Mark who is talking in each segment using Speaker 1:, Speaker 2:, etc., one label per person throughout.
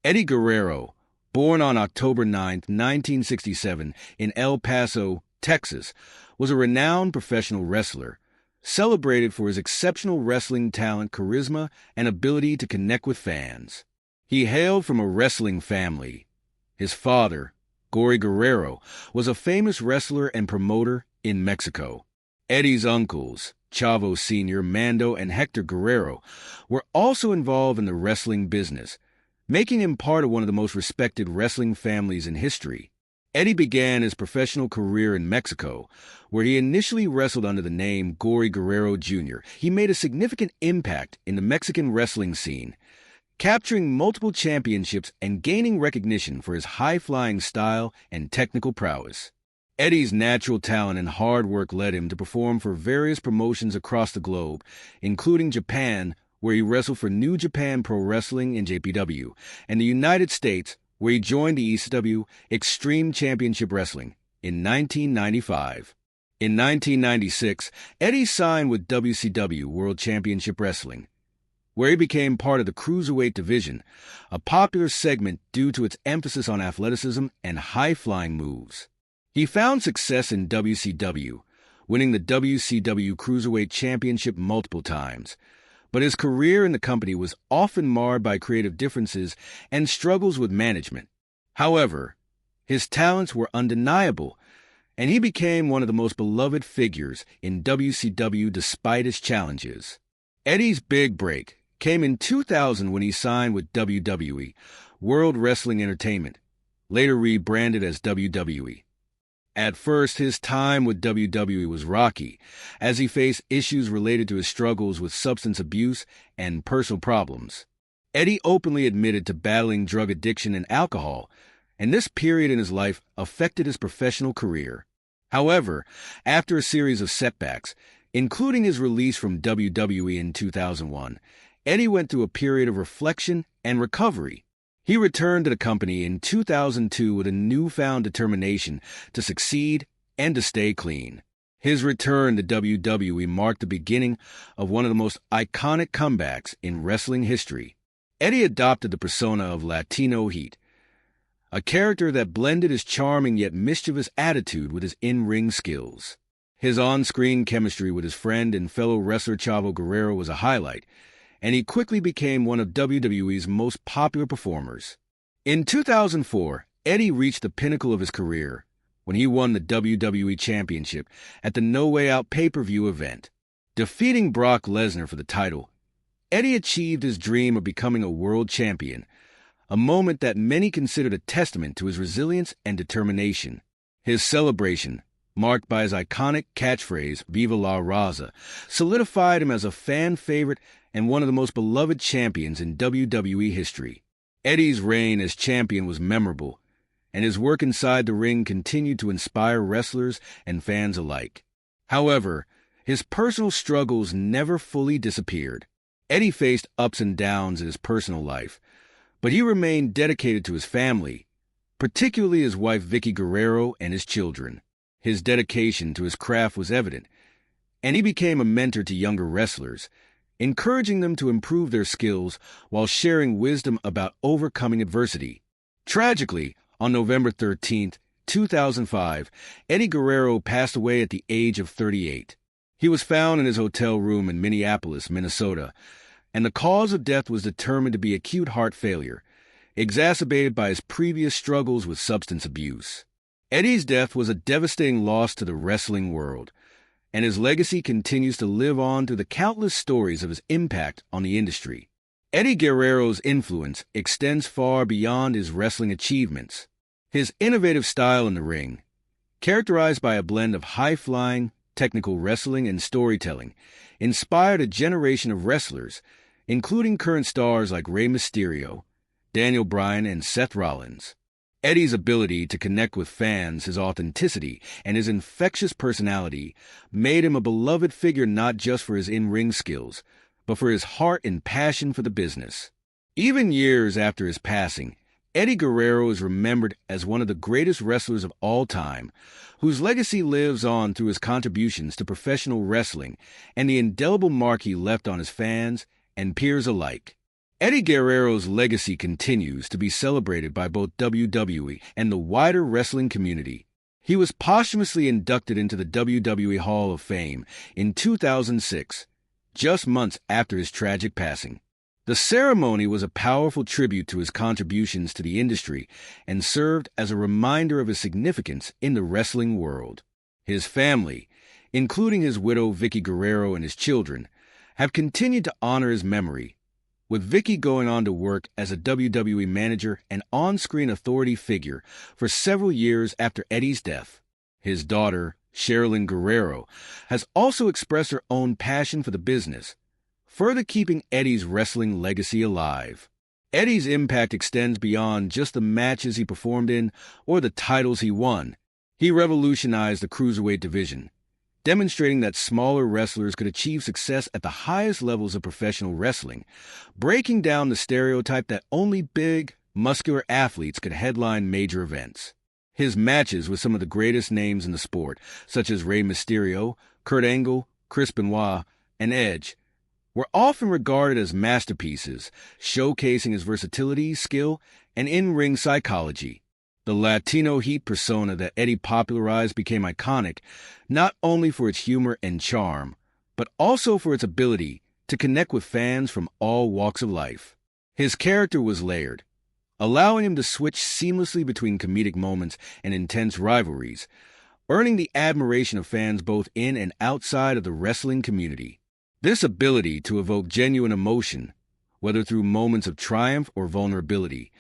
Speaker 1: Eddie Guerrero, born on October 9, 1967, in El Paso, Texas, was a renowned professional wrestler, celebrated for his exceptional wrestling talent, charisma, and ability to connect with fans. He hailed from a wrestling family. His father, Guerrero, was a famous wrestler and promoter in Mexico. Eddie's uncles, Chavo Sr., Mando, and Hector Guerrero, were also involved in the wrestling business, making him part of one of the most respected wrestling families in history. Eddie began his professional career in Mexico, where he initially wrestled under the name Guerrero Jr. He made a significant impact in the Mexican wrestling scene, capturing multiple championships and gaining recognition for his high-flying style and technical prowess. Eddie's natural talent and hard work led him to perform for various promotions across the globe, including Japan, where he wrestled for New Japan Pro Wrestling in JPW, and the United States, where he joined the ECW Extreme Championship Wrestling in 1995. In 1996, Eddie signed with WCW World Championship Wrestling, where he became part of the Cruiserweight division, a popular segment due to its emphasis on athleticism and high-flying moves. He found success in WCW, winning the WCW Cruiserweight Championship multiple times, but his career in the company was often marred by creative differences and struggles with management. However, his talents were undeniable, and he became one of the most beloved figures in WCW despite his challenges. Eddie's big break came in 2000 when he signed with WWE, World Wrestling Entertainment, later rebranded as WWE. At first, his time with WWE was rocky, as he faced issues related to his struggles with substance abuse and personal problems. Eddie openly admitted to battling drug addiction and alcohol, and this period in his life affected his professional career. However, after a series of setbacks, including his release from WWE in 2001, Eddie went through a period of reflection and recovery. He returned to the company in 2002 with a newfound determination to succeed and to stay clean. His return to WWE marked the beginning of one of the most iconic comebacks in wrestling history. Eddie adopted the persona of Latino Heat, a character that blended his charming yet mischievous attitude with his in-ring skills. His on-screen chemistry with his friend and fellow wrestler Chavo Guerrero was a highlight, and he quickly became one of WWE's most popular performers. In 2004, Eddie reached the pinnacle of his career when he won the WWE Championship at the No Way Out pay-per-view event. Defeating Brock Lesnar for the title, Eddie achieved his dream of becoming a world champion, a moment that many considered a testament to his resilience and determination. His celebration, marked by his iconic catchphrase, Viva la Raza, solidified him as a fan favorite and one of the most beloved champions in WWE history. Eddie's reign as champion was memorable, and his work inside the ring continued to inspire wrestlers and fans alike. However, his personal struggles never fully disappeared. Eddie faced ups and downs in his personal life, but he remained dedicated to his family, particularly his wife Vicky Guerrero and his children. His dedication to his craft was evident, and he became a mentor to younger wrestlers, encouraging them to improve their skills while sharing wisdom about overcoming adversity. Tragically, on November 13, 2005, Eddie Guerrero passed away at the age of 38. He was found in his hotel room in Minneapolis, Minnesota, and the cause of death was determined to be acute heart failure, exacerbated by his previous struggles with substance abuse. Eddie's death was a devastating loss to the wrestling world, and his legacy continues to live on through the countless stories of his impact on the industry. Eddie Guerrero's influence extends far beyond his wrestling achievements. His innovative style in the ring, characterized by a blend of high-flying, technical wrestling and storytelling, inspired a generation of wrestlers, including current stars like Rey Mysterio, Daniel Bryan, and Seth Rollins. Eddie's ability to connect with fans, his authenticity, and his infectious personality made him a beloved figure not just for his in-ring skills, but for his heart and passion for the business. Even years after his passing, Eddie Guerrero is remembered as one of the greatest wrestlers of all time, whose legacy lives on through his contributions to professional wrestling and the indelible mark he left on his fans and peers alike. Eddie Guerrero's legacy continues to be celebrated by both WWE and the wider wrestling community. He was posthumously inducted into the WWE Hall of Fame in 2006, just months after his tragic passing. The ceremony was a powerful tribute to his contributions to the industry and served as a reminder of his significance in the wrestling world. His family, including his widow Vicky Guerrero and his children, have continued to honor his memory, with Vicky going on to work as a WWE manager and on-screen authority figure for several years after Eddie's death. His daughter, Sherilyn Guerrero, has also expressed her own passion for the business, further keeping Eddie's wrestling legacy alive. Eddie's impact extends beyond just the matches he performed in or the titles he won. He revolutionized the cruiserweight division, demonstrating that smaller wrestlers could achieve success at the highest levels of professional wrestling, breaking down the stereotype that only big, muscular athletes could headline major events. His matches with some of the greatest names in the sport, such as Rey Mysterio, Kurt Angle, Chris Benoit, and Edge, were often regarded as masterpieces, showcasing his versatility, skill, and in-ring psychology. The Latino Heat persona that Eddie popularized became iconic not only for its humor and charm, but also for its ability to connect with fans from all walks of life. His character was layered, allowing him to switch seamlessly between comedic moments and intense rivalries, earning the admiration of fans both in and outside of the wrestling community. This ability to evoke genuine emotion, whether through moments of triumph or vulnerability,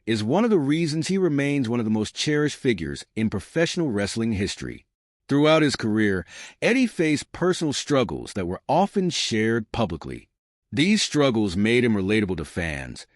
Speaker 1: is one of the reasons he remains one of the most cherished figures in professional wrestling history. Throughout his career, Eddie faced personal struggles that were often shared publicly. These struggles made him relatable to fans,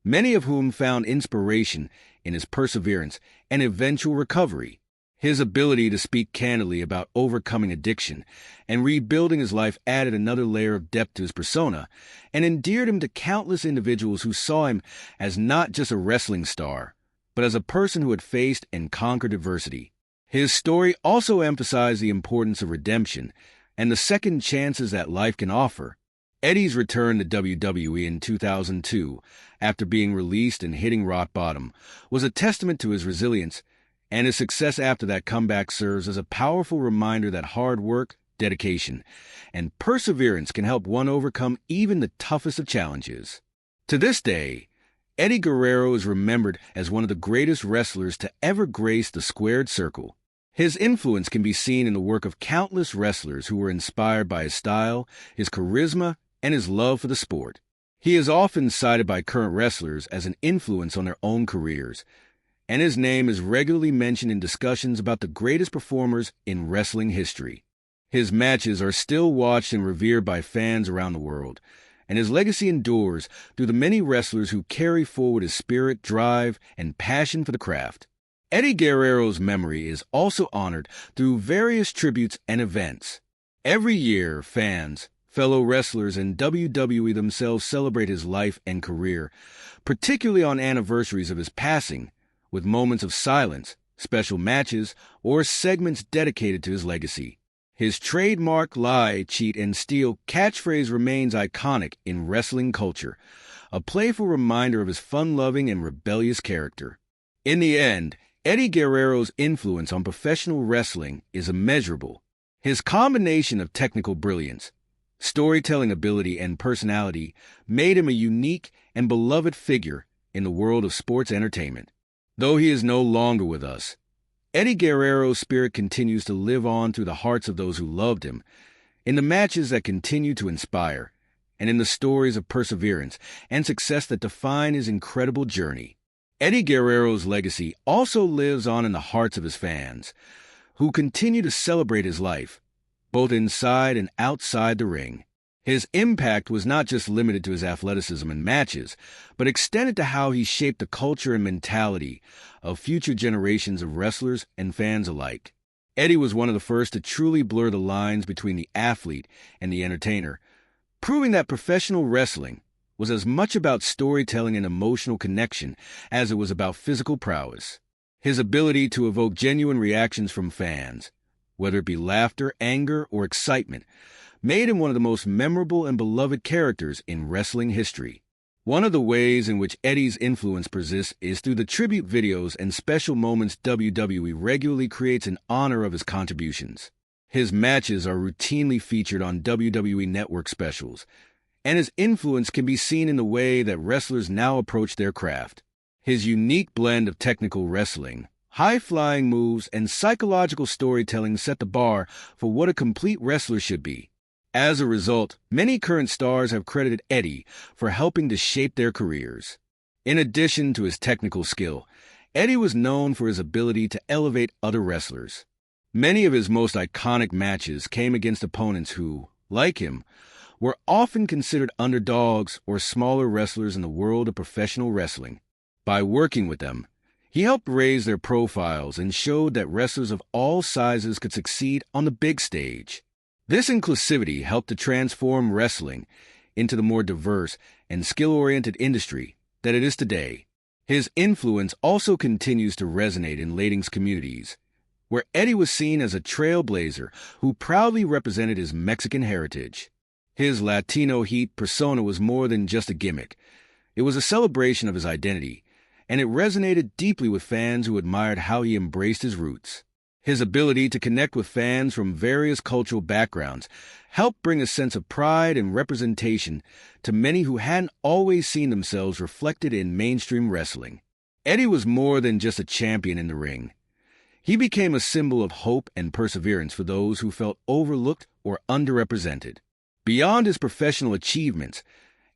Speaker 1: many of whom found inspiration in his perseverance and eventual recovery. His ability to speak candidly about overcoming addiction and rebuilding his life added another layer of depth to his persona and endeared him to countless individuals who saw him as not just a wrestling star, but as a person who had faced and conquered adversity. His story also emphasized the importance of redemption and the second chances that life can offer. Eddie's return to WWE in 2002, after being released and hitting rock bottom, was a testament to his resilience, and his success after that comeback serves as a powerful reminder that hard work, dedication, and perseverance can help one overcome even the toughest of challenges. To this day, Eddie Guerrero is remembered as one of the greatest wrestlers to ever grace the squared circle. His influence can be seen in the work of countless wrestlers who were inspired by his style, his charisma, and his love for the sport. He is often cited by current wrestlers as an influence on their own careers, and his name is regularly mentioned in discussions about the greatest performers in wrestling history. His matches are still watched and revered by fans around the world, and his legacy endures through the many wrestlers who carry forward his spirit, drive, and passion for the craft. Eddie Guerrero's memory is also honored through various tributes and events. Every year, fans, fellow wrestlers, and WWE themselves celebrate his life and career, particularly on anniversaries of his passing, with moments of silence, special matches, or segments dedicated to his legacy. His trademark lie, cheat, and steal catchphrase remains iconic in wrestling culture, a playful reminder of his fun-loving and rebellious character. In the end, Eddie Guerrero's influence on professional wrestling is immeasurable. His combination of technical brilliance, storytelling ability, and personality made him a unique and beloved figure in the world of sports entertainment. Though he is no longer with us, Eddie Guerrero's spirit continues to live on through the hearts of those who loved him, in the matches that continue to inspire, and in the stories of perseverance and success that define his incredible journey. Eddie Guerrero's legacy also lives on in the hearts of his fans, who continue to celebrate his life, both inside and outside the ring. His impact was not just limited to his athleticism and matches, but extended to how he shaped the culture and mentality of future generations of wrestlers and fans alike. Eddie was one of the first to truly blur the lines between the athlete and the entertainer, proving that professional wrestling was as much about storytelling and emotional connection as it was about physical prowess. His ability to evoke genuine reactions from fans, whether it be laughter, anger, or excitement, made him one of the most memorable and beloved characters in wrestling history. One of the ways in which Eddie's influence persists is through the tribute videos and special moments WWE regularly creates in honor of his contributions. His matches are routinely featured on WWE Network specials, and his influence can be seen in the way that wrestlers now approach their craft. His unique blend of technical wrestling, high-flying moves, and psychological storytelling set the bar for what a complete wrestler should be. As a result, many current stars have credited Eddie for helping to shape their careers. In addition to his technical skill, Eddie was known for his ability to elevate other wrestlers. Many of his most iconic matches came against opponents who, like him, were often considered underdogs or smaller wrestlers in the world of professional wrestling. By working with them, he helped raise their profiles and showed that wrestlers of all sizes could succeed on the big stage. This inclusivity helped to transform wrestling into the more diverse and skill-oriented industry that it is today. His influence also continues to resonate in Latinx communities, where Eddie was seen as a trailblazer who proudly represented his Mexican heritage. His Latino Heat persona was more than just a gimmick. It was a celebration of his identity, and it resonated deeply with fans who admired how he embraced his roots. His ability to connect with fans from various cultural backgrounds helped bring a sense of pride and representation to many who hadn't always seen themselves reflected in mainstream wrestling. Eddie was more than just a champion in the ring. He became a symbol of hope and perseverance for those who felt overlooked or underrepresented. Beyond his professional achievements,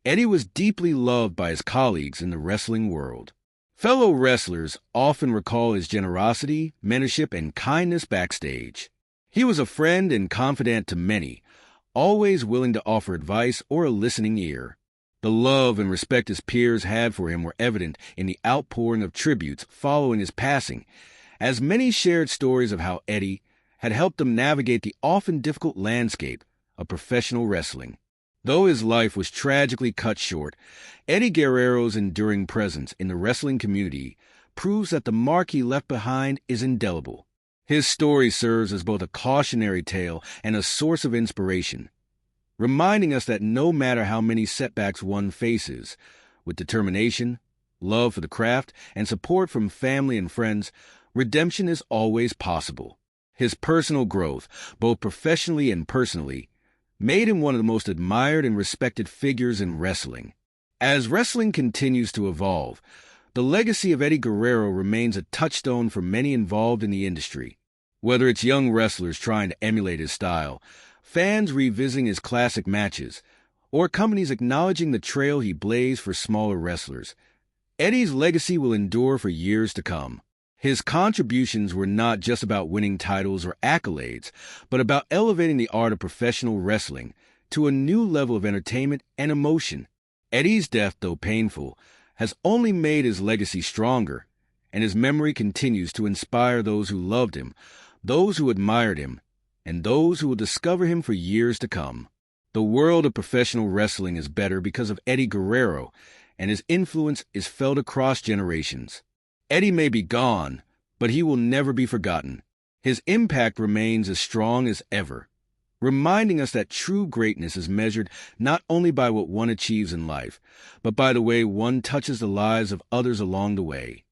Speaker 1: Eddie was deeply loved by his colleagues in the wrestling world. Fellow wrestlers often recall his generosity, mentorship, and kindness backstage. He was a friend and confidant to many, always willing to offer advice or a listening ear. The love and respect his peers had for him were evident in the outpouring of tributes following his passing, as many shared stories of how Eddie had helped them navigate the often difficult landscape of professional wrestling. Though his life was tragically cut short, Eddie Guerrero's enduring presence in the wrestling community proves that the mark he left behind is indelible. His story serves as both a cautionary tale and a source of inspiration, reminding us that no matter how many setbacks one faces, with determination, love for the craft, and support from family and friends, redemption is always possible. His personal growth, both professionally and personally, made him one of the most admired and respected figures in wrestling. As wrestling continues to evolve, the legacy of Eddie Guerrero remains a touchstone for many involved in the industry. Whether it's young wrestlers trying to emulate his style, fans revisiting his classic matches, or companies acknowledging the trail he blazed for smaller wrestlers, Eddie's legacy will endure for years to come. His contributions were not just about winning titles or accolades, but about elevating the art of professional wrestling to a new level of entertainment and emotion. Eddie's death, though painful, has only made his legacy stronger, and his memory continues to inspire those who loved him, those who admired him, and those who will discover him for years to come. The world of professional wrestling is better because of Eddie Guerrero, and his influence is felt across generations. Eddie may be gone, but he will never be forgotten. His impact remains as strong as ever, reminding us that true greatness is measured not only by what one achieves in life, but by the way one touches the lives of others along the way.